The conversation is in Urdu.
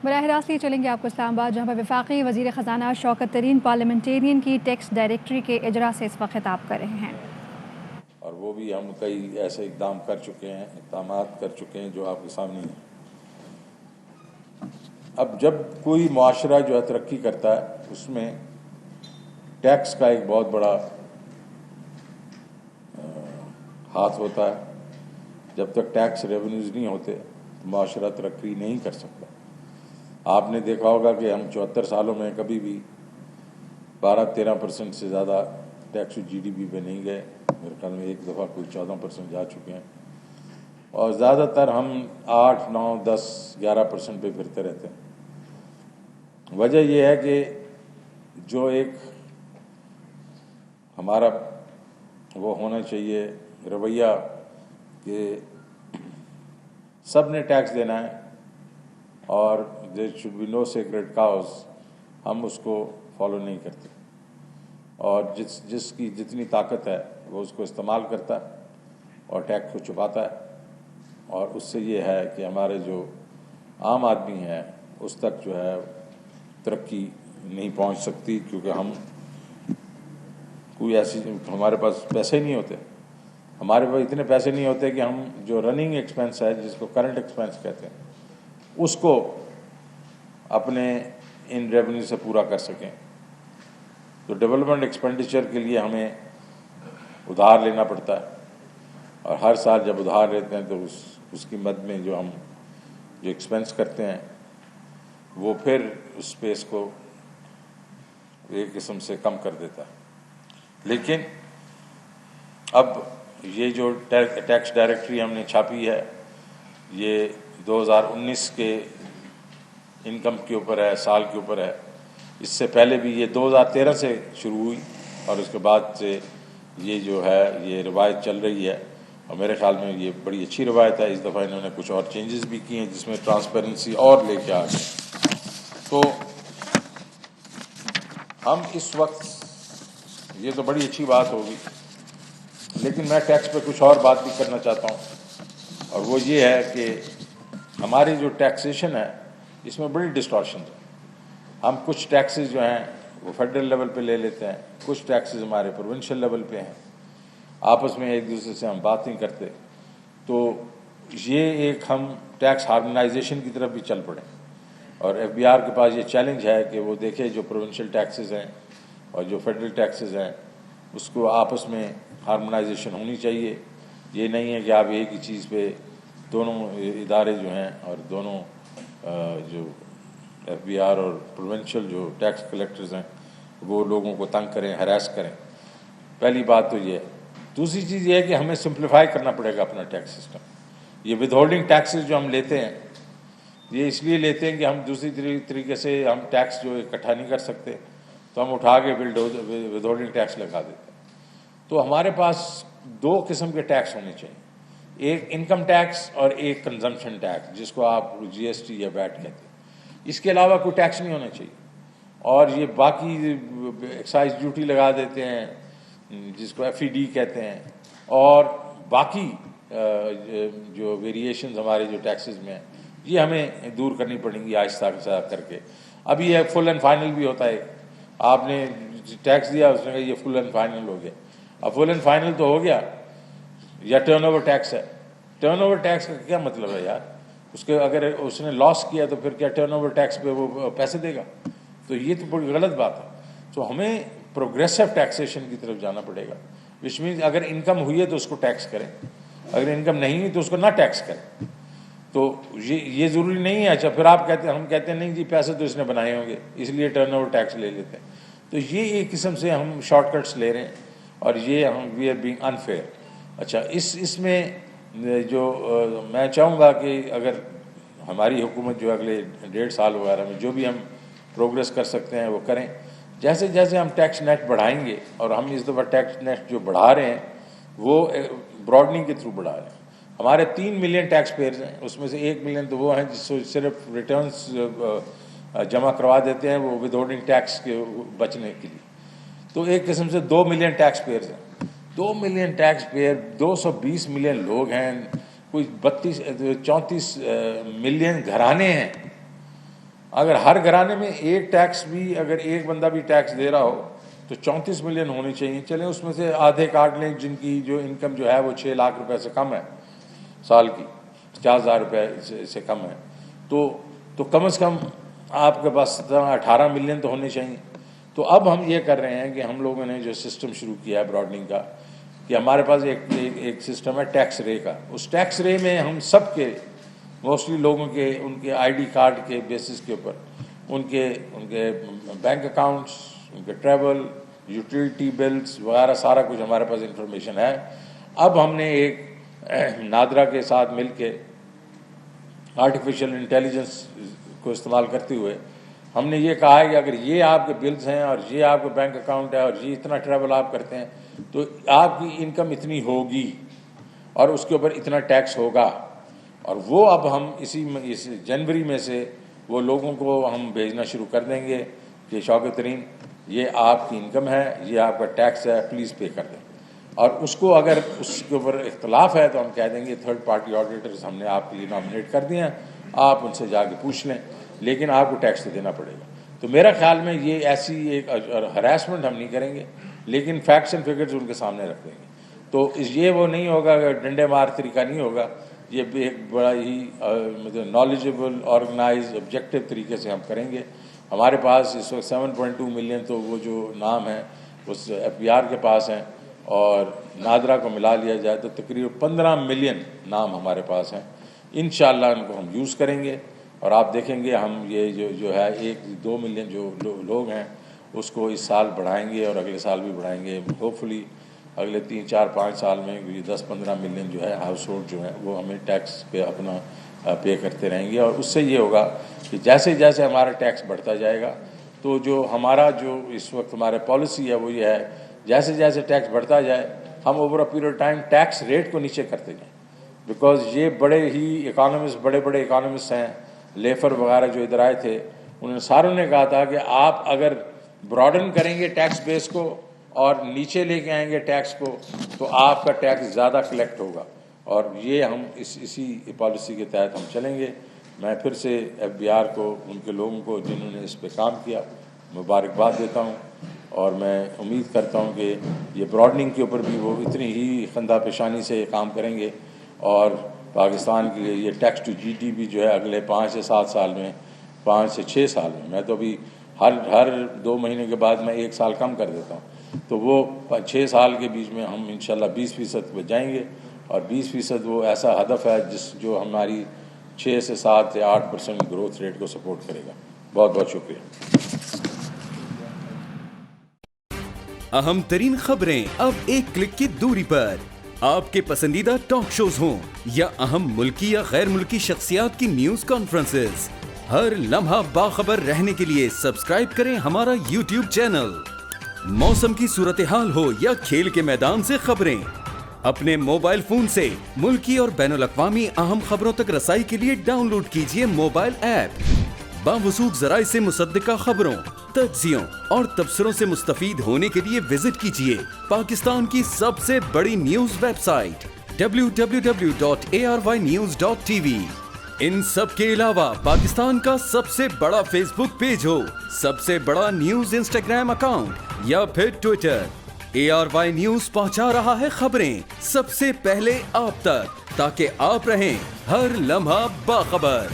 براہ راست یہ چلیں گے آپ کو اسلام آباد، جہاں پر وفاقی وزیر خزانہ شوکت ترین پارلیمنٹیرین کی ٹیکس ڈائریکٹری کے اجرا سے اس وقت خطاب کر رہے ہیں۔ اور وہ بھی ہم کئی ایسے اقدامات کر چکے ہیں جو آپ کے سامنے ہیں۔ اب جب کوئی معاشرہ جو ہے ترقی کرتا ہے اس میں ٹیکس کا ایک بہت بڑا ہاتھ ہوتا ہے۔ جب تک ٹیکس ریونیوز نہیں ہوتے تو معاشرہ ترقی نہیں کر سکتا۔ آپ نے دیکھا ہوگا کہ ہم 74 سالوں میں کبھی بھی 12-13% سے زیادہ ٹیکس جی ڈی پی پہ نہیں گئے۔ میرے خیال میں ایک دفعہ کوئی 14% جا چکے ہیں، اور زیادہ تر ہم 8, 9, 10, 11% پہ پھرتے رہتے ہیں۔ وجہ یہ ہے کہ جو ایک ہمارا وہ ہونا چاہیے رویہ کہ سب نے ٹیکس دینا ہے اور there should be no sacred cows، ہم اس کو فالو نہیں کرتے، اور جس کی جتنی طاقت ہے وہ اس کو استعمال کرتا ہے اور ٹیکس کو چھپاتا ہے، اور اس سے یہ ہے کہ ہمارے جو عام آدمی ہے اس تک جو ہے ترقی نہیں پہنچ سکتی، کیونکہ ہم کوئی ایسی ہمارے پاس پیسے نہیں ہوتے، ہمارے پاس اتنے پیسے نہیں ہوتے کہ ہم جو رننگ ایکسپینس ہے جس کو کرنٹ ایکسپینس کہتے ہیں اس کو اپنے ان ریونیو سے پورا کر سکیں۔ تو ڈیولپمنٹ ایکسپینڈیچر کے لیے ہمیں ادھار لینا پڑتا ہے، اور ہر سال جب ادھار لیتے ہیں تو اس کی مد میں جو ہم جو ایکسپینس کرتے ہیں وہ پھر اس اسپیس کو ایک قسم سے کم کر دیتا ہے۔ لیکن اب یہ جو ٹیکس ڈائریکٹری ہم نے چھاپی ہے یہ 2019 کے انکم کے اوپر ہے، سال کے اوپر ہے۔ اس سے پہلے بھی یہ 2013 سے شروع ہوئی، اور اس کے بعد سے یہ جو ہے یہ روایت چل رہی ہے، اور میرے خیال میں یہ بڑی اچھی روایت ہے۔ اس دفعہ انہوں نے کچھ اور چینجز بھی کی ہیں جس میں ٹرانسپیرنسی اور لے کے آ گئے۔ تو ہم اس وقت یہ تو بڑی اچھی بات ہوگی، لیکن میں ٹیکس پہ کچھ اور بات بھی کرنا چاہتا ہوں، اور وہ یہ ہے کہ ہماری جو ٹیکسیشن ہے اس میں بڑی ڈسٹارشن ہے۔ ہم کچھ ٹیکسز جو ہیں وہ فیڈرل لیول پہ لے لیتے ہیں، کچھ ٹیکسز ہمارے پروونشل لیول پہ ہیں، آپس میں ایک دوسرے سے ہم بات نہیں کرتے۔ تو یہ ایک ہم ٹیکس ہارمونائزیشن کی طرف بھی چل پڑیں، اور ایف بی آر کے پاس یہ چیلنج ہے کہ وہ دیکھے جو پروونشل ٹیکسز ہیں اور جو فیڈرل ٹیکسز ہیں اس کو آپس میں ہارمونائزیشن ہونی چاہیے۔ یہ نہیں ہے کہ آپ ایک ہی چیز پہ دونوں ادارے جو ہیں اور دونوں جو ایف بی آر اور پروونشل جو ٹیکس کلیکٹرز ہیں وہ لوگوں کو تنگ کریں، ہراس کریں۔ پہلی بات تو یہ ہے۔ دوسری چیز یہ ہے کہ ہمیں سمپلیفائی کرنا پڑے گا اپنا ٹیکس سسٹم۔ یہ ود ہولڈنگ ٹیکسز جو ہم لیتے ہیں یہ اس لیے لیتے ہیں کہ ہم دوسری طریقے سے ہم ٹیکس جو اکٹھا نہیں کر سکتے، تو ہم اٹھا کے ود ہولڈنگ ٹیکس لگا دیتے ہیں۔ تو ہمارے پاس دو قسم کے ٹیکس ہونے چاہیے، ایک انکم ٹیکس اور ایک کنزمپشن ٹیکس، جس کو آپ جی ایس ٹی یا ویٹ کہتے ہیں۔ اس کے علاوہ کوئی ٹیکس نہیں ہونا چاہیے، اور یہ باقی ایکسائز ڈیوٹی لگا دیتے ہیں جس کو ایف ای ڈی کہتے ہیں، اور باقی جو ویریشنز ہمارے جو ٹیکسز میں ہیں یہ ہمیں دور کرنی پڑیں گی آہستہ آہستہ کر کے۔ ابھی یہ فل اینڈ فائنل بھی ہوتا ہے، آپ نے ٹیکس دیا اس نے کہا یہ فل اینڈ فائنل ہو گیا۔ اب فل اینڈ فائنل تو ہو گیا، یا ٹرن اوور ٹیکس ہے۔ ٹرن اوور ٹیکس کا کیا مطلب ہے یار؟ اس کے اگر اس نے لاس کیا تو پھر کیا ٹرن اوور ٹیکس پہ وہ پیسے دے گا؟ تو یہ تو بڑی غلط بات ہے۔ تو ہمیں پروگریسو ٹیکسیشن کی طرف جانا پڑے گا، وچ مینز اگر انکم ہوئی ہے تو اس کو ٹیکس کریں، اگر انکم نہیں ہوئی تو اس کو نہ ٹیکس کریں۔ تو یہ ضروری نہیں ہے۔ اچھا پھر ہم کہتے ہیں نہیں جی پیسے تو اس نے بنائے ہوں گے اس لیے ٹرن اوور ٹیکس لے لیتے ہیں۔ تو یہ ایک قسم سے ہم شارٹ کٹس لے رہے ہیں، اور یہ ہم وی آر بینگ انفیئر۔ اچھا اس میں جو میں چاہوں گا کہ اگر ہماری حکومت جو اگلے 1.5 سال وغیرہ میں جو بھی ہم پروگریس کر سکتے ہیں وہ کریں۔ جیسے جیسے ہم ٹیکس نیٹ بڑھائیں گے، اور ہم اس دفعہ ٹیکس نیٹ جو بڑھا رہے ہیں وہ براڈننگ کے تھرو بڑھا رہے ہیں۔ ہمارے 3 ملین ٹیکس پیئرز ہیں، اس میں سے 1 ملین تو وہ ہیں جس کو صرف ریٹرنز جمع کروا دیتے ہیں وہ ود ہولڈنگ ٹیکس کے بچنے کے لیے۔ تو ایک قسم سے 2 ملین ٹیکس پیئرز ہیں۔ 2 ملین ٹیکس پیئر، 220 ملین لوگ ہیں، کوئی 34 ملین گھرانے ہیں۔ اگر ہر گھرانے میں ایک ٹیکس بھی، اگر ایک بندہ بھی ٹیکس دے رہا ہو تو 34 ملین ہونے چاہیے. چلیں اس میں سے آدھے کاٹ لیں جن کی جو انکم جو ہے وہ 6 لاکھ روپے سے کم ہے سال کی، 50,000 روپے سے کم ہے، تو کم از کم آپ کے پاس 18 ملین تو ہونے چاہیے. تو اب ہم یہ کر رہے ہیں کہ ہم لوگوں نے جو سسٹم شروع کیا ہے براڈننگ کا، کہ ہمارے پاس ایک سسٹم ہے ٹیکس رے کا. اس ٹیکس رے میں ہم سب کے موسٹلی لوگوں کے ان کے آئی ڈی کارڈ کے بیسس کے اوپر ان کے بینک اکاؤنٹس، ان کے ٹریول، یوٹیلیٹی بلز وغیرہ سارا کچھ ہمارے پاس انفارمیشن ہے. اب ہم نے ایک نادرا کے ساتھ مل کے آرٹیفیشیل انٹیلیجنس کو استعمال کرتے ہوئے ہم نے یہ کہا ہے کہ اگر یہ آپ کے بلز ہیں اور یہ آپ کا بینک اکاؤنٹ ہے اور یہ اتنا ٹریول آپ کرتے ہیں تو آپ کی انکم اتنی ہوگی اور اس کے اوپر اتنا ٹیکس ہوگا. اور وہ اب ہم اس جنوری میں سے وہ لوگوں کو ہم بھیجنا شروع کر دیں گے کہ شوکت ترین یہ آپ کی انکم ہے، یہ آپ کا ٹیکس ہے، پلیز پے کر دیں. اور اس کو اگر اس کے اوپر اختلاف ہے تو ہم کہہ دیں گے تھرڈ پارٹی آڈیٹرز ہم نے آپ کے لیے نامنیٹ کر دیے ہیں، آپ ان سے جا کے پوچھ لیں، لیکن آپ کو ٹیکس تو دینا پڑے گا. تو میرا خیال میں یہ ایسی ایک ہراسمنٹ ہم نہیں کریں گے، لیکن فیکٹس اینڈ فگرز ان کے سامنے رکھ دیں گے. تو یہ وہ نہیں ہوگا کہ ڈنڈے مار طریقہ نہیں ہوگا، یہ ایک بڑا ہی مطلب نالجبل، آرگنائز، آبجیکٹو طریقے سے ہم کریں گے. ہمارے پاس اس وقت 7.2 ملین تو وہ جو نام ہیں اس FBR کے پاس ہیں، اور نادرا کو ملا لیا جائے تو تقریباً 15 ملین نام ہمارے پاس ہیں. انشاءاللہ ان کو ہم یوز کریں گے، اور آپ دیکھیں گے ہم یہ جو ہے 1-2 ملین جو لوگ ہیں اس کو اس سال بڑھائیں گے اور اگلے سال بھی بڑھائیں گے. ہوپفلی اگلے 3-4-5 سال میں یہ 10-15 ملین جو ہے ہاؤس ہولڈ جو ہیں وہ ہمیں ٹیکس پہ اپنا پے کرتے رہیں گے. اور اس سے یہ ہوگا کہ جیسے جیسے ہمارا ٹیکس بڑھتا جائے گا تو جو ہمارا جو اس وقت ہمارا پالیسی ہے وہ یہ ہے جیسے جیسے ٹیکس بڑھتا جائے ہم over a period of time tax rate کو نیچے کرتے جائیں. بیکاز یہ بڑے ہی بڑے اکانومسٹ ہیں، لیفر وغیرہ جو ادھر آئے تھے، انہوں ساروں نے کہا تھا کہ آپ اگر براڈن کریں گے ٹیکس بیس کو اور نیچے لے کے آئیں گے ٹیکس کو تو آپ کا ٹیکس زیادہ کلیکٹ ہوگا. اور یہ ہم اسی پالیسی کے تحت ہم چلیں گے. میں پھر سے FBR کو، ان کے لوگوں کو جنہوں نے اس پہ کام کیا، مبارکباد دیتا ہوں، اور میں امید کرتا ہوں کہ یہ براڈننگ کے اوپر بھی وہ اتنی ہی خندہ پیشانی سے کام کریں گے. اور پاکستان کے لیے یہ ٹیکس ٹو GDP جو ہے اگلے 5 سے 7 سال میں، 5 سے 6 سال میں تو ابھی ہر 2 مہینے کے بعد میں 1 سال کم کر دیتا ہوں، تو وہ 6 سال کے بیچ میں ہم انشاءاللہ 20% پہ جائیں گے. اور 20% وہ ایسا ہدف ہے جو ہماری 6 سے 7 سے 8% گروتھ ریٹ کو سپورٹ کرے گا. بہت بہت شکریہ. اہم ترین خبریں اب ایک کلک کی دوری پر. آپ کے پسندیدہ ٹاک شوز ہوں یا اہم ملکی یا غیر ملکی شخصیات کی نیوز کانفرنسز، ہر لمحہ باخبر رہنے کے لیے سبسکرائب کریں ہمارا YouTube چینل. موسم کی صورتحال ہو یا کھیل کے میدان سے خبریں، اپنے موبائل فون سے ملکی اور بین الاقوامی اہم خبروں تک رسائی کے لیے ڈاؤن لوڈ کیجیے موبائل ایپ. باوثوق ذرائع سے مصدقہ خبروں، تجزیوں اور تبصروں سے مستفید ہونے کے لیے وزٹ کیجیے پاکستان کی سب سے بڑی نیوز ویب سائٹ www.arYnews.tv. ان سب کے علاوہ پاکستان کا سب سے بڑا فیس بک پیج ہو، سب سے بڑا نیوز انسٹاگرام اکاؤنٹ یا پھر ٹویٹر، ARY نیوز پہنچا رہا ہے خبریں سب سے پہلے آپ تک، تاکہ آپ رہیں ہر لمحہ باخبر.